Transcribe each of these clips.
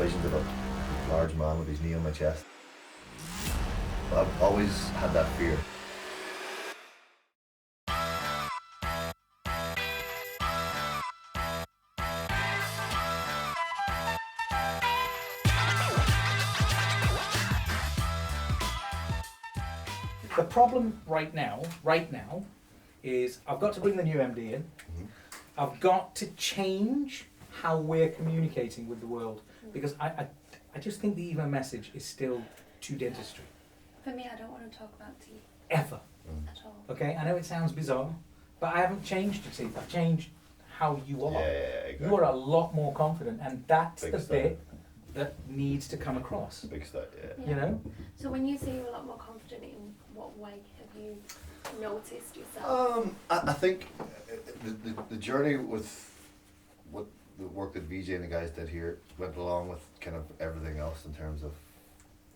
visions of a large man with his knee on my chest. I've always had that fear. The problem right now, is I've got to bring the new MD in. I've got to change how we're communicating with the world, because I just think the Evo message is still to dentistry. For me, I don't want to talk about teeth. Ever. At all. Okay, I know it sounds bizarre, but I haven't changed your teeth. I've changed how you are. Yeah, exactly. You are a lot more confident, and that's Big the step. bit that needs to come across. Big step, yeah. You know? So when you say you're a lot more confident, in what way have you noticed yourself? I think the journey with what the work that Vijay and the guys did here went along with kind of everything else in terms of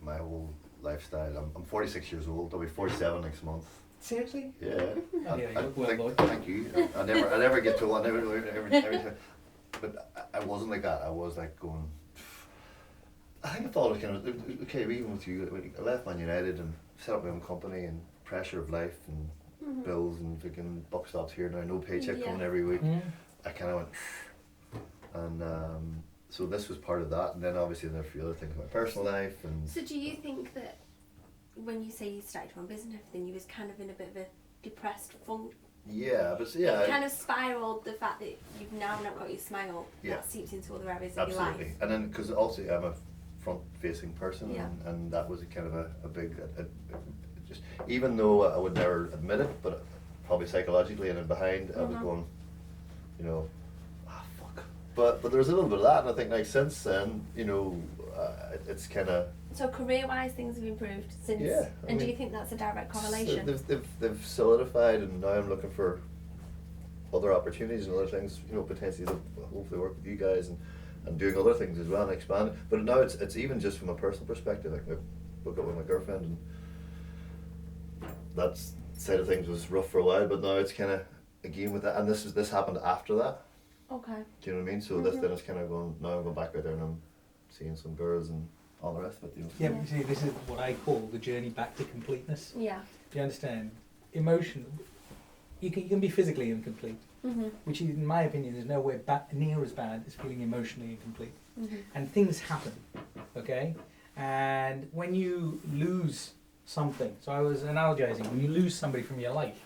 my whole lifestyle. I'm 46 years old. I'll be 47 next month. Seriously? Yeah. Oh, yeah, you look well, boy. Thank you. I never get to one. Every time. But I wasn't like that. I was like going. I think I thought it was kind of okay. Even with you, I left Man United and set up my own company and pressure of life and bills and freaking buck stops here now. No paycheck coming every week. I kind of went, and so this was part of that. And then obviously there were a few other things in my personal life and. So do you think that when you say you started your own business and everything, you was kind of in a bit of a depressed funk? Yeah, but yeah. It kind of spiralled the fact that you've now not got your smile. Yeah. That seeps into other areas of your Absolutely. life. And then because also I'm a front-facing person, Yeah. and that was a kind of a big, just even though I would never admit it, but probably psychologically and in behind, I was going, you know, fuck. But there was a little bit of that, and I think like since then, you know, it's kind of. So career-wise, things have improved since. Yeah. And do you think that's a direct correlation? They've solidified, and now I'm looking for other opportunities and other things, you know, potentially to hopefully work with you guys and doing other things as well and expand. But now it's even just from a personal perspective. Like I broke up with my girlfriend, and that side of things was rough for a while. But now it's kind of again with that, and this happened after that. Okay. Do you know what I mean? So this then it's kind of going. Now I'm going back out there and I'm seeing some girls and all the rest of it. You know? Yeah, but you see, this is what I call the journey back to completeness. Yeah. Do you understand? Emotion. You can be physically incomplete, which in my opinion is nowhere near as bad as feeling emotionally incomplete. And things happen, okay? And when you lose something, so I was analogizing, when you lose somebody from your life,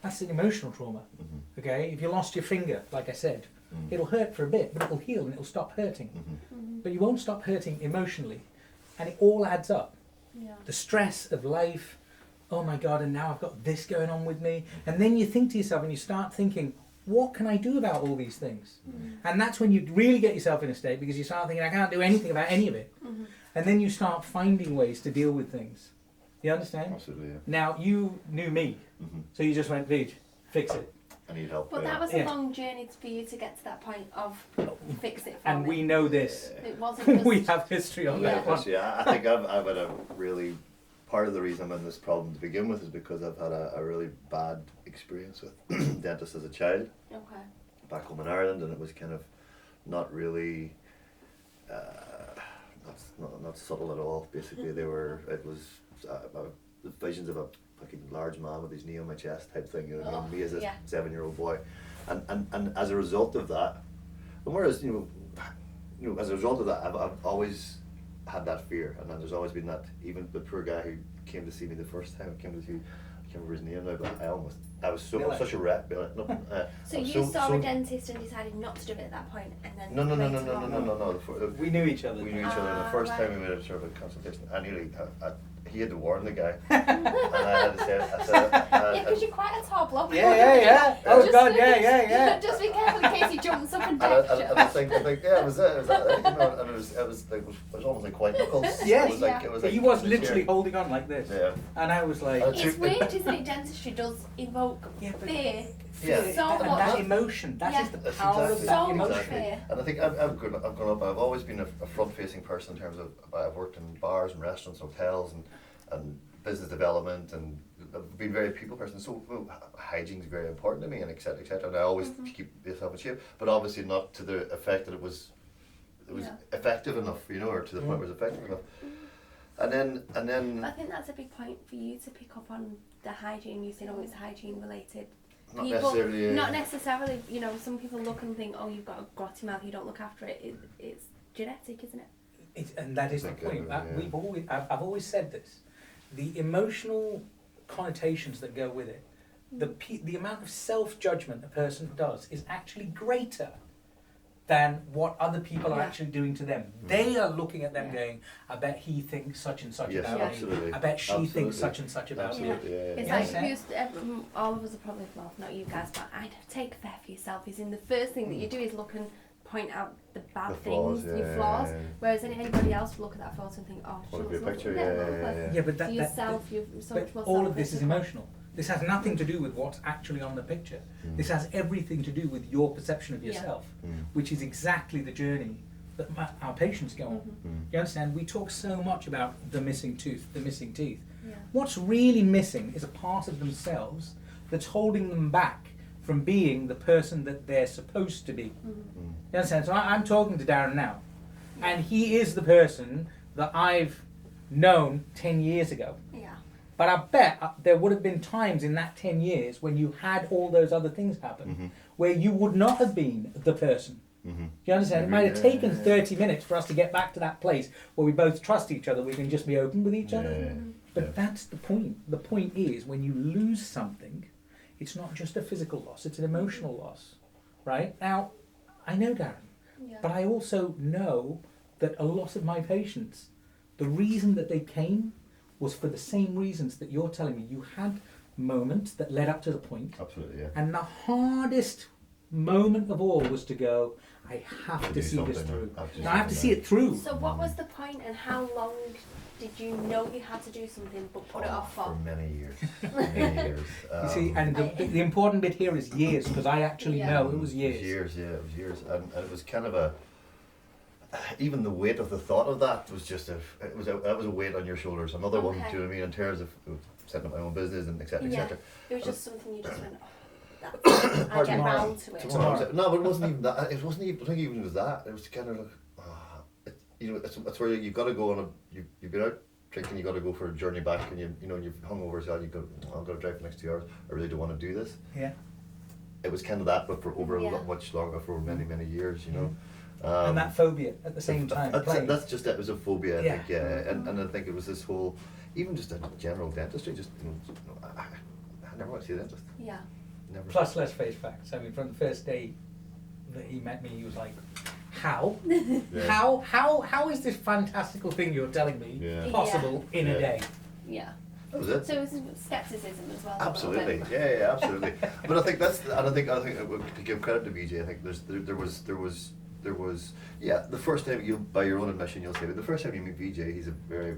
that's an emotional trauma, okay? If you lost your finger, like I said, it'll hurt for a bit, but it'll heal and it'll stop hurting. But you won't stop hurting emotionally, and it all adds up. Yeah. The stress of life, oh my God, and now I've got this going on with me. And then you think to yourself and you start thinking, what can I do about all these things? And that's when you really get yourself in a state, because you start thinking, I can't do anything about any of it. And then you start finding ways to deal with things. You understand? Absolutely. Yeah. Now, you knew me, so you just went, Vij, fix it. I need help. But that was a long journey for you to get to that point of fix it for And me. we know this. It wasn't just... We have history on that one. Yeah, I think I've had a really, part of the reason I'm in this problem to begin with is because I've had a really bad experience with dentists as a child. Okay. Back home in Ireland, and it was kind of not really, not subtle at all. Basically, it was the visions of a fucking large man with his knee on my chest type thing. You know what I mean? Me as a 7-year-old boy, and as a result of that, and whereas you know, as a result of that, I've always had that fear, and then there's always been that. Even the poor guy who came to see me the first time, I can't remember his name now, but I was such a wreck. So you saw a dentist and decided not to do it at that point, and then no. We knew each other. We knew each other the first time we made a sort of a consultation. I nearly, he had to warn the guy, and I had to say, yeah, because you're quite a tall bloke. Yeah. Oh God, yeah. Just be careful in case he jumps up and I decks think, yeah, it was it. And it was almost like white knuckles. Yes. It was like He was literally holding on like this. Yeah. And I was like, It's weird, isn't it? Dentistry does evoke fear. Yeah. So and much. that emotion, that is the That's power exactly, of that so much emotion. fear. And I think I've grown up. I've always been a front-facing person in terms of I've worked in bars and restaurants, hotels, and business development, and I've been very people person. So hygiene is very important to me, and etc. And I always keep myself in shape, but obviously not to the effect that it was was effective enough, you know, or to the point where it was effective enough. And then. I think that's a big point for you to pick up on the hygiene. You said, oh, it's hygiene related. Not necessarily. Not necessarily. You know, some people look and think, oh, you've got a grotty mouth, you don't look after it. It's genetic, isn't it? And that is the point. I've always said this. The emotional connotations that go with it, the amount of self-judgment a person does is actually greater than what other people are actually doing to them. They are looking at them going, I bet he thinks such and such about me. I bet she thinks such and such about me. It's like, all of us are probably, well, not you guys, but I'd take fair for yourself. Is in the first thing that you do is look and point out the bad things, your flaws, whereas anybody else would look at that photo and think, oh, she looks lovely. Yeah, but that, yourself, you're so much more all of this is emotional. This has nothing to do with what's actually on the picture. This has everything to do with your perception of yourself, which is exactly the journey that our patients go on. You understand? We talk so much about the missing tooth, the missing teeth. What's really missing is a part of themselves that's holding them back from being the person that they're supposed to be. You understand? So I'm talking to Daren now, and he is the person that I've known 10 years ago. But I bet there would have been times in that 10 years when you had all those other things happen, where you would not have been the person. You understand? It might have taken 30 minutes for us to get back to that place where we both trust each other, we can just be open with each other. But that's the point. The point is, when you lose something, it's not just a physical loss, it's an emotional loss. Right? Now, I know Daren, but I also know that a lot of my patients, the reason that they came was for the same reasons that you're telling me. You had moments that led up to the point. Absolutely, yeah. And the hardest moment of all was to go, I have to see this through. I have to see it through. So what was the point, and how long did you know you had to do something but put it off for? For many years. Many years. You see, and the important bit here is years, because I actually know it was years. It was years. And it was kind of even the weight of the thought of that was just that was a weight on your shoulders. Another one, do you know what I mean, in terms of setting up my own business and etc. etc. It was just something you just went, oh, I'll get round to it. No, but it wasn't even that. It wasn't even. I think even it was that. It was kind of like, you know, that's where you've got to go on you've been out drinking. You got to go for a journey back, and you know, and you've hung over as well. You go, I'm going to drive for the next 2 hours. I really don't want to do this. Yeah. It was kind of that, but for over much longer, for many years, you know. And that phobia at the same time. That's just it. It was a phobia, I think, and I think it was this whole, even just a general dentistry. Just I never want to see a dentist. Yeah. Never. Plus, let's face facts. I mean, from the first day that he met me, he was like, "How? How is this fantastical thing you're telling me possible in a day?" Yeah. That was it. So it was skepticism as well. Absolutely, yeah, absolutely. But I think I think to give credit to Vijay, I think there was the first time you, by your own admission, you'll say, but the first time you meet Vijay, he's a very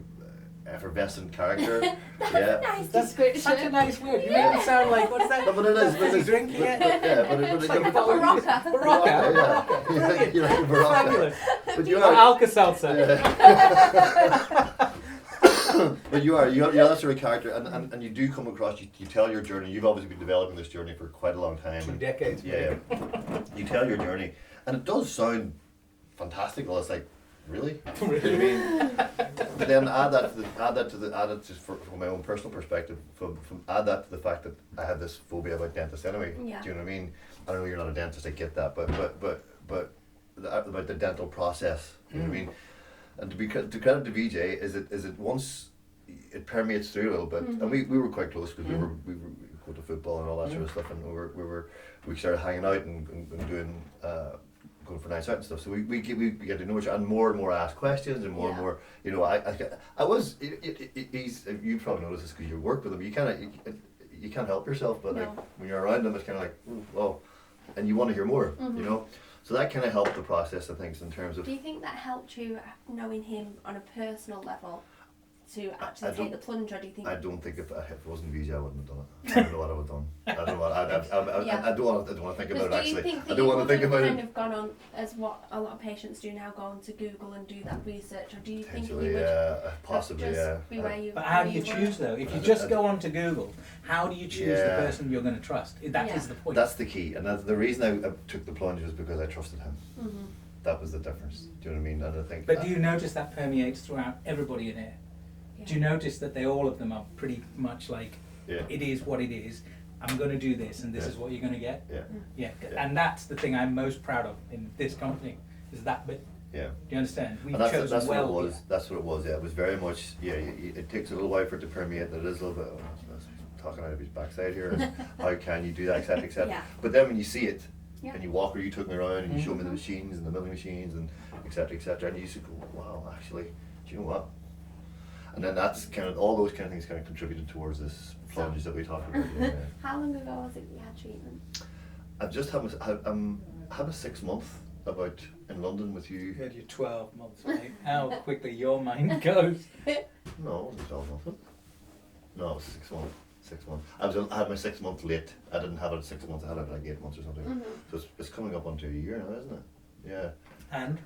effervescent character. That's a nice description. Such a nice word. You make it sound like, what is that? No, but it is. But he's drinking it. But like a Barocca. Barocca. You're like a Barocca. Fabulous. But you are Alka-Seltzer. But you're that sort of character, and you do come across. You tell your journey. You've obviously been developing this journey for quite a long time. 2 decades. Yeah. You tell your journey, and it does sound fantastical. It's like, really? Really? I mean, but then add that to from my own personal perspective. Add that to the fact that I had this phobia about dentists anyway. Yeah. Do you know what I mean? I know you're not a dentist. I get that, but about the dental process. You know what I mean? And to credit to Vijay, is it once it permeates through a little bit, and we were quite close because we were go to football and all that sort of stuff, and we started hanging out and doing going for nights out and stuff. So we get to know each other, and more ask questions, and more and more. You know, I was he's, you probably noticed this because you work with him. You can't help yourself, but like when you're around him, it's kind of like, well, and you want to hear more. You know. So that kind of helped the process of things in terms of... Do you think that helped you, knowing him on a personal level, to actually take the plunge, or do you think... I don't think if it wasn't Vijay, I wouldn't have done it. I don't know what I would have done. I don't know what... I don't want to think about it, actually. I don't want to think about it. Kind of gone on, as what a lot of patients do now, go on to Google and do that research, or do you think you would... possibly, be where you... But how do you choose, though? If you just go on to Google, how do you choose the person you're going to trust? That is the point. That's the key, and that's the reason I took the plunge was because I trusted him. that was the difference. Do you know what I mean? And I think. But do you notice that permeates throughout everybody in here? Yeah. Do you notice that all of them are pretty much like, it is what it is, I'm going to do this and this is what you're going to get? Yeah. And that's the thing I'm most proud of in this company, is that bit. Yeah. Do you understand? We've And chosen that's well. what it was. That's what it was. Yeah, it was very much. Yeah, it takes a little while for it to permeate. And it is a little bit. Talking out of his backside here, and how can you do that, etc., etc. Yeah. But then when you see it, Yeah. and you walk where you took me around, and you showed me the Mhm. machines and the milling machines, and etc., etc., and you used to go, wow, actually, do you know what? And then that's kind of all those kind of things kind of contributed towards this plunge that we talked about. Yeah. How long ago was it you had treatment? I've just had a 6 month about in London with you. You had your 12 months, right? How quickly your mind goes. No, it was 12 months. No, it was 6 months. 6 months. I had my 6 month late. I didn't have it 6 months. I had it like 8 months or something. Mhm. So it's coming up onto a year now, isn't it? Yeah. And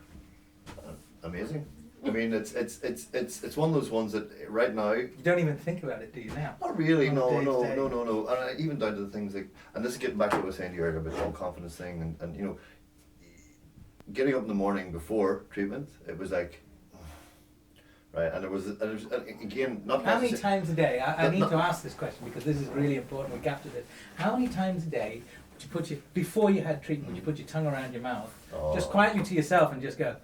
Amazing. I mean, it's one of those ones that right now. you don't even think about it, do you now? Not really. On a No. day-to-day. And even down to the things like, and this is getting back to what I was saying to you earlier about the whole confidence thing, and you know, getting up in the morning before treatment, it was like. Right, and it was again not. How many necessar- times a day, I But need not- to ask this question because this is really important, we captured it. How many times a day would you put before you had treatment, would you put your tongue around your mouth, just Oh. quietly to yourself and just go,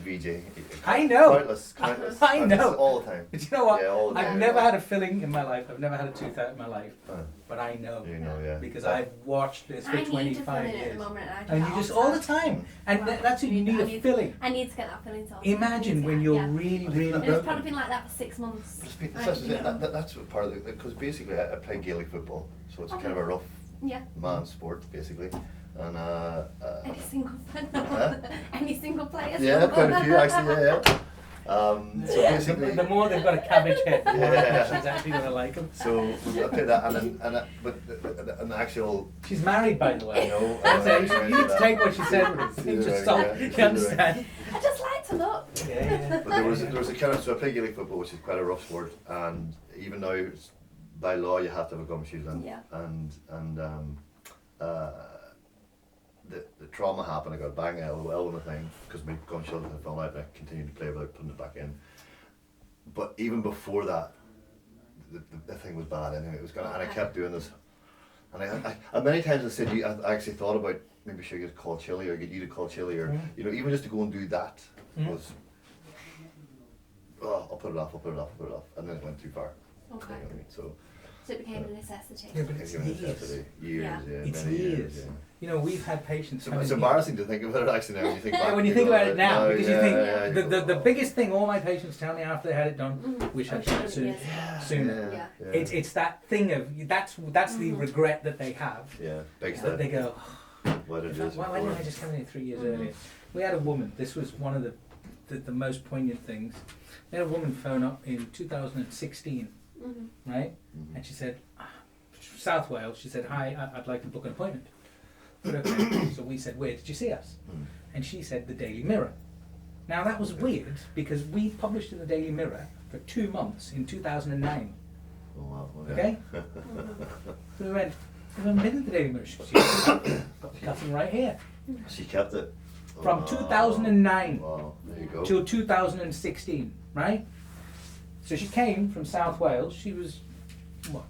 VJ. I know. Countless, I know. all the time. but you know what? Yeah, all the I've time. never had a filling in my life, I've never had a tooth out in my life, but I know. You know, yeah. Because I've watched this for I need to fill 25 in at the years. moment, and I do And that you just all all the the time. And Well, that's what you need, a filling. I need to get that filling sorted. Imagine when you're really, really And it's broken. probably been like that for 6 months. That's what part of it, because basically I play Gaelic football, so it's kind of a rough Yeah. man sport basically, and Any single Huh? Any single players? yeah, quite a few actually, yeah. So basically, The more they've got a cabbage head, the more Yeah. she's actually going to like them. so I play that, but an actual, She's married, by the way. you know, That's it. You need to take what she said with a pinch of salt. Yeah, You understand? I just like to look. Yeah. but there was a kind of, so I play Gaelic football, which is quite a rough sport, and even now it's, by law you have to have a gum shoes on, Yeah. and the trauma happened. I got a bang elbow in the thing because my gum shield had fallen out, and I continued to play without putting it back in. But even before that, the thing was bad anyway. It was gonna, and I kept doing this, and I many times I said, I actually thought about maybe should I get called chili or get you to call chili, or you know, even just to go and do that was. Oh, I'll put it off, and then it went too far. Okay. You know what I mean? So it became a necessity. Yeah, but it's it became a years. necessity. Years, Yeah. yeah, It's many years. years. Yeah. You know, we've had patients. So coming it's in- embarrassing to think about it actually now when you think back. Yeah, when you to think go, about it now, no, because you yeah, think yeah, you go, the oh. biggest thing all my patients tell me after they had it done, Mhm. wish I I'd done it wish sooner. I'd done it Sooner. Yeah. It's that thing of that's the Mhm. regret that they have. Yeah, big That step. they go, What it is. why didn't I just come in 3 years Mhm. earlier? We had a woman. This was one of the most poignant things. We had a woman phone up in 2016, Mhm. right? Mhm. And she said, South Wales. She said, hi, I'd like to book an appointment. But okay. So we said, where did you see us? Mm. And she said, the Daily Mirror. Now that was weird because we published in the Daily Mirror for 2 months in 2009. Oh, wow. Yeah. Okay? So we went, we've been in the Daily Mirror. She goes, got the cutting right here. She kept it. From Oh, 2009 Wow, there you go. till 2016, right? So she came from South Wales. She was, what,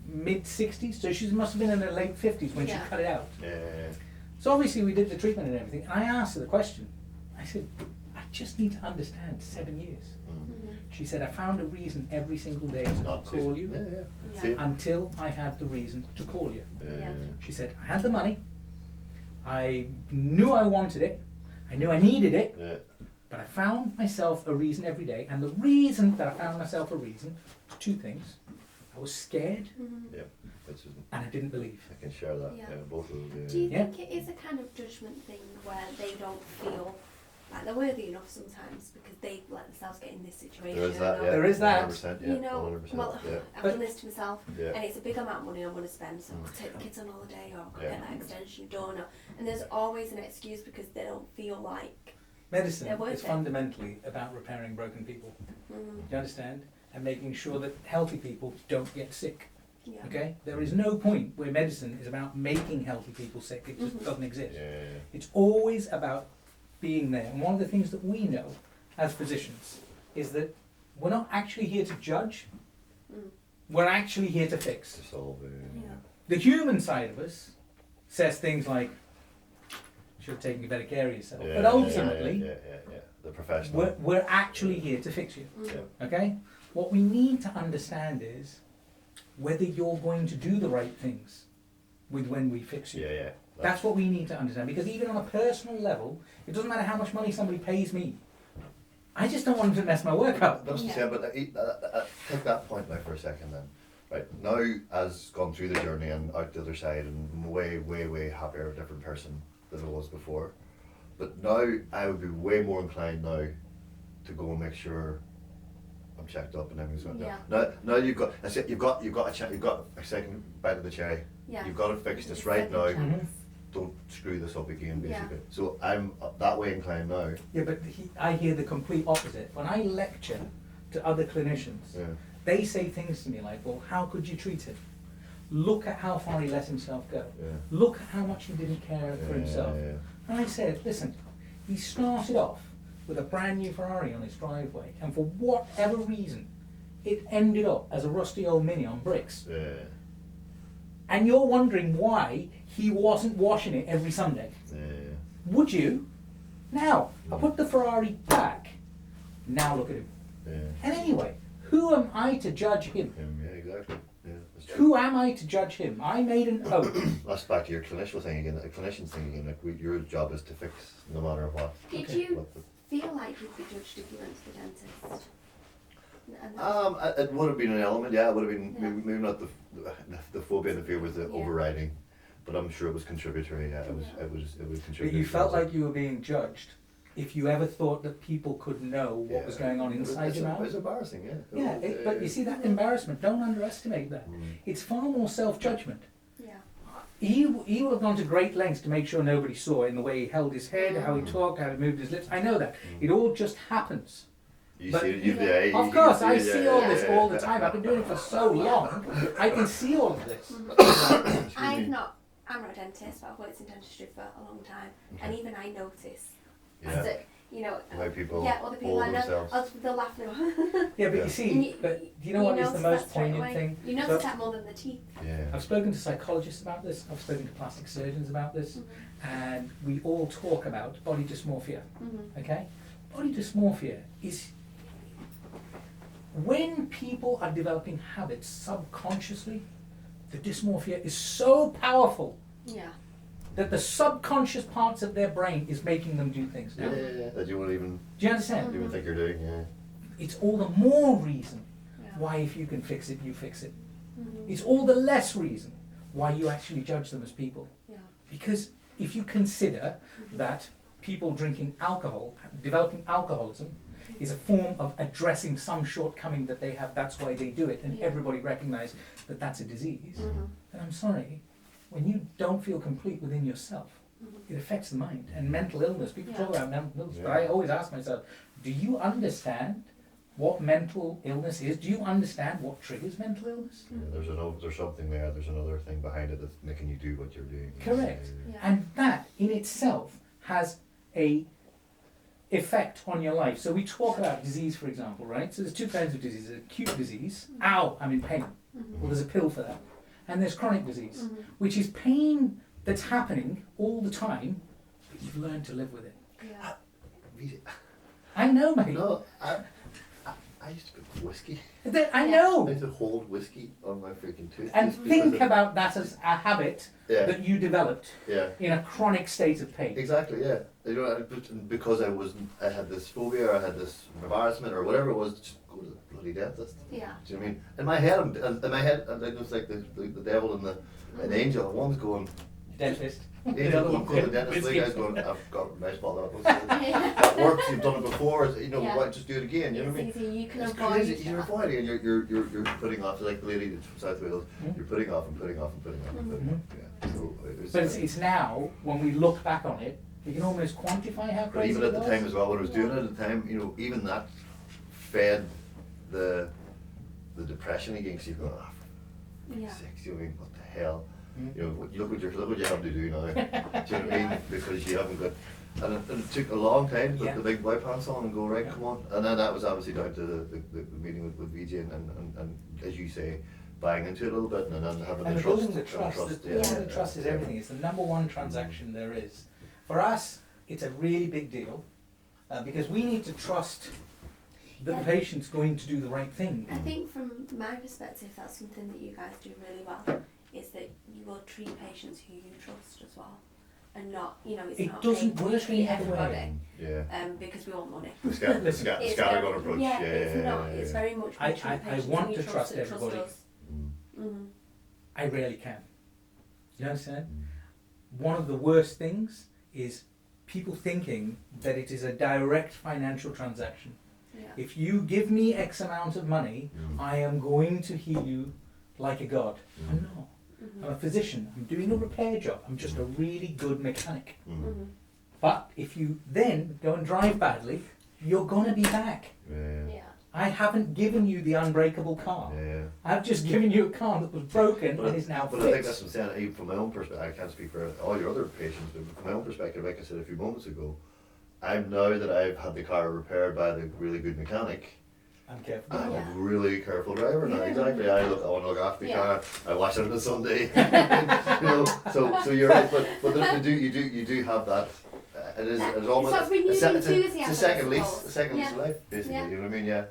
mid-60s? So she must have been in her late 50s when Yeah. she cut it out. Yeah. So obviously we did the treatment and everything. And I asked her the question. I said, I just need to understand 7 years. Mm. Mhm. She said, I found a reason every single day to not call you Yeah, yeah. Yeah. See? until I had the reason to call you. Yeah. She said, I had the money. I knew I wanted it. I knew I needed it. Yeah. But I found myself a reason every day. And the reason that I found myself a reason was 2 things. I was scared Mhm. Yeah. Which is, and I didn't believe. I can share that. Yeah. Yeah, both of those. Do you Yeah. think it is a kind of judgment thing where they don't feel like they're worthy enough sometimes because they let themselves get in this situation? There is that. or, Yeah. There is that. 100%, yeah. You know, 100%. well, Yeah. I've But- done this to myself, Yeah. and it's a big amount of money I'm going to spend, so I could take the kids on holiday, or I could Yeah. get that extension done, and there's always an excuse because they don't feel like. Medicine They're worth is it. fundamentally about repairing broken people. Mm, Do you understand? And making sure that healthy people don't get sick. Yeah. Okay? There is no point where medicine is about making healthy people sick. It just doesn't exist. Yeah. It's always about being there. And one of the things that we know as physicians is that we're not actually here to judge. We're actually here to fix. To solve it. Yeah. The human side of us says things like, should have taken better care of yourself. Yeah, But ultimately, yeah. The professional. we're actually here to fix you. Yeah. Okay? What we need to understand is whether you're going to do the right things with when we fix you. Yeah. That's what we need to understand, because even on a personal level, it doesn't matter how much money somebody pays me. I just don't want them to mess my work up. But take that point now for a second then. Right, now as gone through the journey and out the other side and way happier, a different person than I was before. But now I would be way more inclined now to go and make sure I'm checked up and everything's going down. Now you've got a second bite of the cherry. Yeah. You've got to fix this right now. Don't screw this up again, basically. Yeah. So I'm that way inclined now. Yeah, but I hear the complete opposite. When I lecture to other clinicians, they say things to me like, well, how could you treat him? Look at how far he let himself go. Yeah. Look at how much he didn't care for himself. Yeah. And I said, listen, he started off with a brand new Ferrari on his driveway, and for whatever reason, it ended up as a rusty old Mini on bricks. Yeah. And you're wondering why he wasn't washing it every Sunday. Yeah. Would you? Now, I put the Ferrari back. Now look at him. Yeah. And anyway, who am I to judge him? Yeah, exactly. Yeah, that's true. Who am I to judge him? I made an oath. That's back to your clinician thing again. The clinician's thing again. Like your job is to fix no matter what. Did you feel like you'd be judged if you went to the dentist? It would have been an element. Yeah, it would have been maybe not the phobia and the fear was the overriding, but I'm sure it was contributory. Yeah, it was contributory. But you felt like you were being judged if you ever thought that people could know what was going on inside your mouth. It was embarrassing. Yeah. But you see that embarrassment. Don't underestimate that. It's far more self-judgment. He would have gone to great lengths to make sure nobody saw it in the way he held his head, how he talked, how he moved his lips. I know that. It all just happens. You But see it, of course, I see all this all the time. I've been doing it for so long. I can see all of this. I'm not a dentist, but I've worked in dentistry for a long time, and even I notice that, you know, why people other people I know, themselves. they'll laugh. Yeah, but you see, but do you know what is the most poignant thing? You notice that more than the teeth. Yeah. I've spoken to psychologists about this. I've spoken to plastic surgeons about this, and we all talk about body dysmorphia. Okay, body dysmorphia is when people are developing habits subconsciously. The dysmorphia is so powerful that the subconscious parts of their brain is making them do things now. Yeah. That you won't even. Do you understand? You would think you're doing. Yeah. It's all the more reason why if you can fix it, you fix it. It's all the less reason why you actually judge them as people. Because if you consider that people drinking alcohol, developing alcoholism, is a form of addressing some shortcoming that they have, that's why they do it, and everybody recognizes that that's a disease, then I'm sorry, when you don't feel complete within yourself, it affects the mind. And mental illness, people talk about mental illness, but I always ask myself, do you understand what mental illness is? Do you understand what triggers mental illness? Yeah, there's something there, there's another thing behind it that's making you do what you're doing. Correct. And that in itself has a effect on your life. So we talk about disease, for example, right? So there's two kinds of disease. There's acute disease, ow, I'm in pain. Well, there's a pill for that. And there's chronic disease, which is pain that's happening all the time, but you've learned to live with it. I know, mate. No, I used to put whiskey. I know. I used to hold whiskey on my freaking tooth. And think about that as a habit that you developed in a chronic state of pain. Exactly, yeah. You know, because I had this phobia, or I had this embarrassment, or whatever it was, just go to the bloody dentist. Yeah. Do you know what I mean? In my head, it was like the devil and an angel. One was going, dentist. The other one going to the dentist. The guy's going, I've got a nice ball out. That works. You've done it before. You know, why just do it again? You know what I mean? It's easy. You can it's avoid. Crazy. You're avoiding, and you're putting off, like the lady from South Wales. You're putting off and putting off and putting off and putting off. Yeah. So but it's now when we look back on it, we can almost quantify how But crazy even at the it was. time as well, when I was doing it at the time, you know, even that fed the depression against you. Go, Yeah. Six, you know what I mean? What the hell? You know, look what you have to do now. Do you know what I mean? Because you haven't got. And it took a long time to put the big boy pants on and go, right, come on. And then that was obviously down to the meeting with Vijay and as you say, buying into it a little bit and then having and the building trust. the trust. The trust is yeah. everything. It's the number one transaction there is. For us, it's a really big deal because we need to trust that the patient's going to do the right thing. I think from my perspective, that's something that you guys do really well, is that you will treat patients who you trust as well. And not, you know, it's It not doesn't work treat any other way. everybody, Yeah. Because we want money. The scattergun approach. Yeah, it's not. It's very much we treat I patients want who to you trust that everybody. us. I rarely can. You understand? One of the worst things is people thinking that it is a direct financial transaction. Yeah. If you give me X amount of money, I am going to heal you like a god. I'm not. I'm a physician. I'm doing a repair job. I'm just a really good mechanic. But if you then go and drive badly, you're gonna be back. Yeah. I haven't given you the unbreakable car. Yeah. I've just given you a car that was broken and is now But fixed. I think that's what I'm saying, even from my own perspective, I can't speak for all your other patients, but from my own perspective, like I said a few moments ago, I'm now that I've had the car repaired by the really good mechanic, I'm careful. I'm Yeah. a really careful driver now. Exactly. I want to look after the car. I wash it on a Sunday. You know. So you're right. But you do have that. It's almost It's like renewed it's a enthusiasm, second I lease. suppose. A second lease of Yeah. life, basically. Yeah. You know what I mean? Yeah.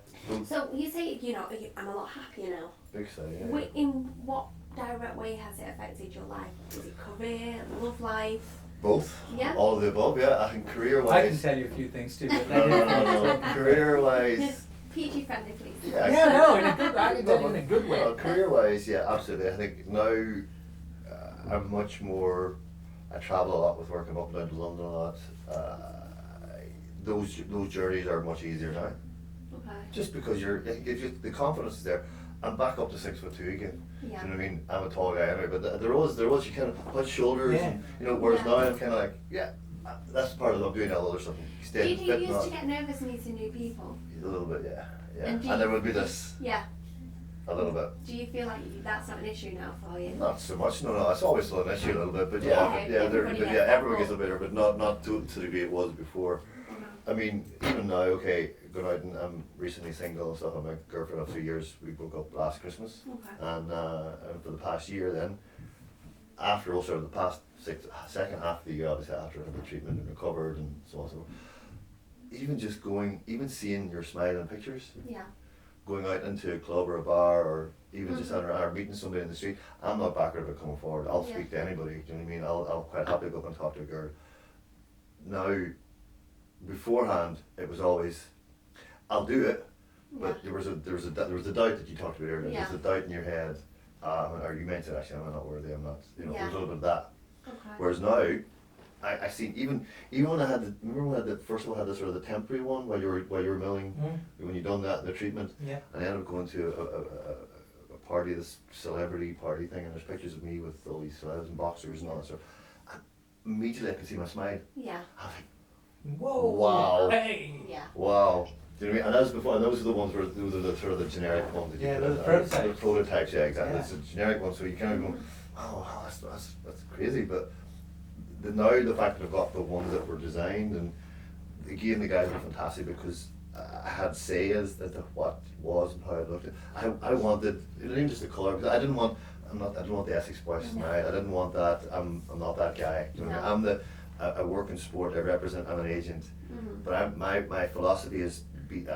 So you say, you know, I'm a lot happier now. Big so, yeah. In what direct way has it affected your life? Is it career, love life? Both. Yeah. All of the above. Yeah. I think career I can wise. tell you a few things too. But No. Career wise. PG friendly, please. Yeah. Yeah, no, in a good. I can tell you in a good way. Career wise, yeah, absolutely. I think now I'm much more. I travel a lot with work. I'm up and down to London a lot. Those journeys are much easier now. Okay. Just because the confidence is there. I'm back up to 6'2" again. Yeah. Do you know what I mean? I'm a tall guy anyway, but there was you kind of punch shoulders, and, you know. Whereas now I'm kind of like, that's part of it. I'm doing all other stuff. Did you used to get nervous meeting new people? A little bit, yeah. And there would be this Yeah. a little bit. Do you feel like that's not an issue now for you? Not so much, no. It's always still an issue a little bit, but Everybody everyone gets better, but not to the degree it was before. I mean, even now, okay, going out and I'm recently single and stuff. I'm a girlfriend of 2 years. We broke up last Christmas, and for the past year, then after also the past second half of the year, obviously after having the treatment and recovered and so on, so even seeing your smile in pictures. Yeah. Going out into a club or a bar or even just or meeting somebody in the street, I'm not backward about coming forward. I'll speak to anybody, do you know what I mean? I'll quite happily go up and talk to a girl. Now, beforehand, it was always, I'll do it, but there was a doubt that you talked about earlier. There's a doubt in your head, or you mentioned actually, I'm not worthy, I'm not, you know, there's a little bit of that. Okay. Whereas now, I seen even when I had remember when I had first of all had the sort of the temporary one while you were milling, when you done that the treatment, and I ended up going to a party, this celebrity party thing, and there's pictures of me with all these celebs and boxers and all that stuff. And immediately I could see my smile. Yeah. I was like, whoa! Wow! Hey! Yeah. Wow! Do you know what I mean? And that was before, and those are the ones where those are the sort of the generic ones. That you the prototypes. The prototypes, yeah, exactly. Yeah. It's a generic one, so you kind of go, oh wow, that's crazy, but. Now the fact that I've got the ones that were designed, and again the guys were fantastic because I had say as to what was and how it looked. I wanted it wasn't just the colour because I didn't want the Essex boy smile. I didn't want that. I'm not that guy. You know, I work in sport. I'm an agent, but my philosophy is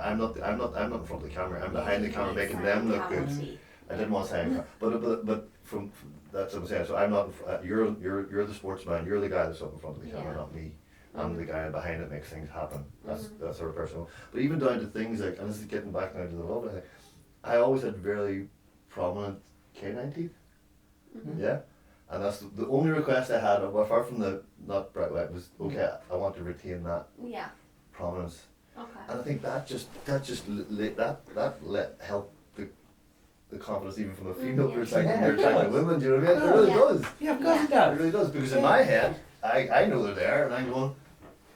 I'm not in front of the camera. I'm behind the camera making them look good. I didn't want to say, but from that's what I'm saying. So I'm not. You're the sportsman. You're the guy that's up in front of the camera, not me. I'm the guy behind it makes things happen. That's sort of personal. But even down to things like, and this is getting back now to the love thing. I always had very prominent canine teeth. Yeah, and that's the only request I had, apart from the not bright white, was okay. I want to retain that prominence. Okay. And I think that help the confidence even from a female perspective. They're attracting women, do you know what I mean? It really does. Yeah, of course it does. It really does, because in my head, I know they're there, and I'm going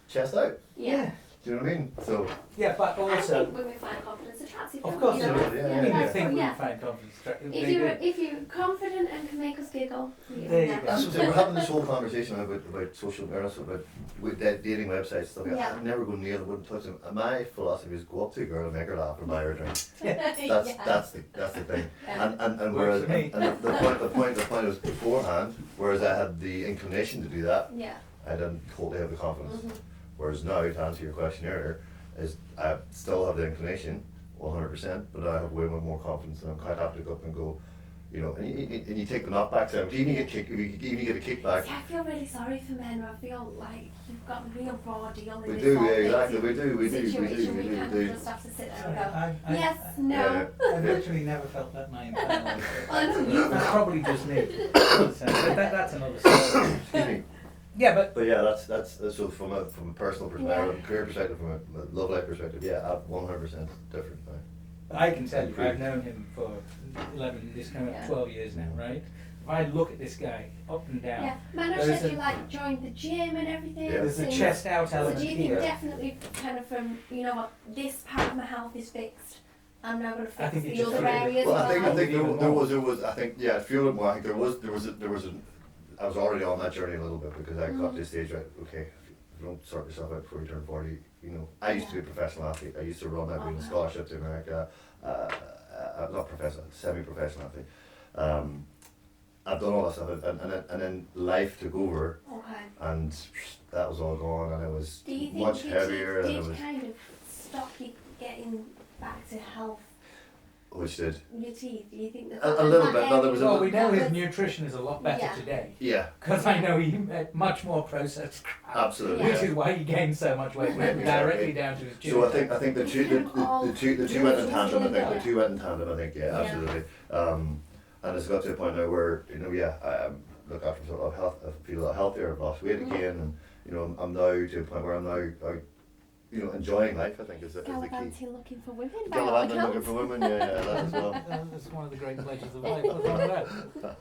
chest out. Yeah. Do you know what I mean? So Yeah, but I also, think women find confidence attractive. of don't course, you they know? do, yeah, you yeah. think we Yeah. find confidence attractive. If you're confident and can make us giggle, There you go. that's what I'm saying. We're having this whole conversation about social awareness, about with dating websites stuff. Yeah. I'd never go near them, wouldn't touch them. My philosophy is go up to a girl and make her laugh and buy her a drink. That's the thing. Yeah. And Works whereas for me. and the point was beforehand, whereas I had the inclination to do that, Yeah. I didn't totally have the confidence. Mhm. Whereas now, to answer your question earlier, is I still have the inclination, 100%, but I have way more confidence, and I'm quite happy to go up and go, you know, and you take the knockbacks out. Even you get a kickback. See, I feel really sorry for men. I feel like you've got a real raw deal in We this do, whole yeah, big exactly. We do. situation. We kind of do. just have to sit there Sorry, and go, I- yes, I- no. I've literally never felt that my entire life. I know. That's probably just me. But that's another story. Excuse me. Yeah, but But yeah, that's so from a personal perspective, career perspective, from a love life perspective, yeah, I'm 100% different now. I can tell you, I've known him for 11, this coming up Yeah. 12 years now, right? If I look at this guy up and down, Yeah, man, I There's said a- you like joined the gym and everything. Yeah. there's a and- chest out So element do you think here. definitely kind of from, you know what, this part of my health is fixed, I'm now going to I fix think it the just other really- areas Well, of I think my life? there was I think yeah, feel it more. I think there was I was already on that journey a little bit because I got to the stage right. Okay, if you don't sort yourself out before you turn 40, you know. I used to be a professional athlete. I used to run. I've been on scholarship to America. Not professional, semi-professional athlete. I've done all that stuff, and then life took over, Okay. and that was all gone, and it was Do you think much your heavier, teeth and it did was kind of stop you getting back to health? which did Your teeth, do you think that A little bit, no, there was a Well, we know that his was- nutrition is a lot better Yeah. today. yeah, Because I know he ate much more processed crap. absolutely. Which Yeah. is why he gained so much weight, went directly down to his gym. So I think the two went in tandem. I think Yeah. the two went in tandem. I think yeah, absolutely. And it's got to a point now where you know yeah, I look after myself. I've health. I feel a lot healthier. I've lost weight again, and you know I'm now to a point where I'm now you know enjoying life. I think is the key. Gallivanting looking for women by all Gallivanting looking accounts. for women. Yeah, that as well. That's one of the great pleasures of life. What's wrong with that?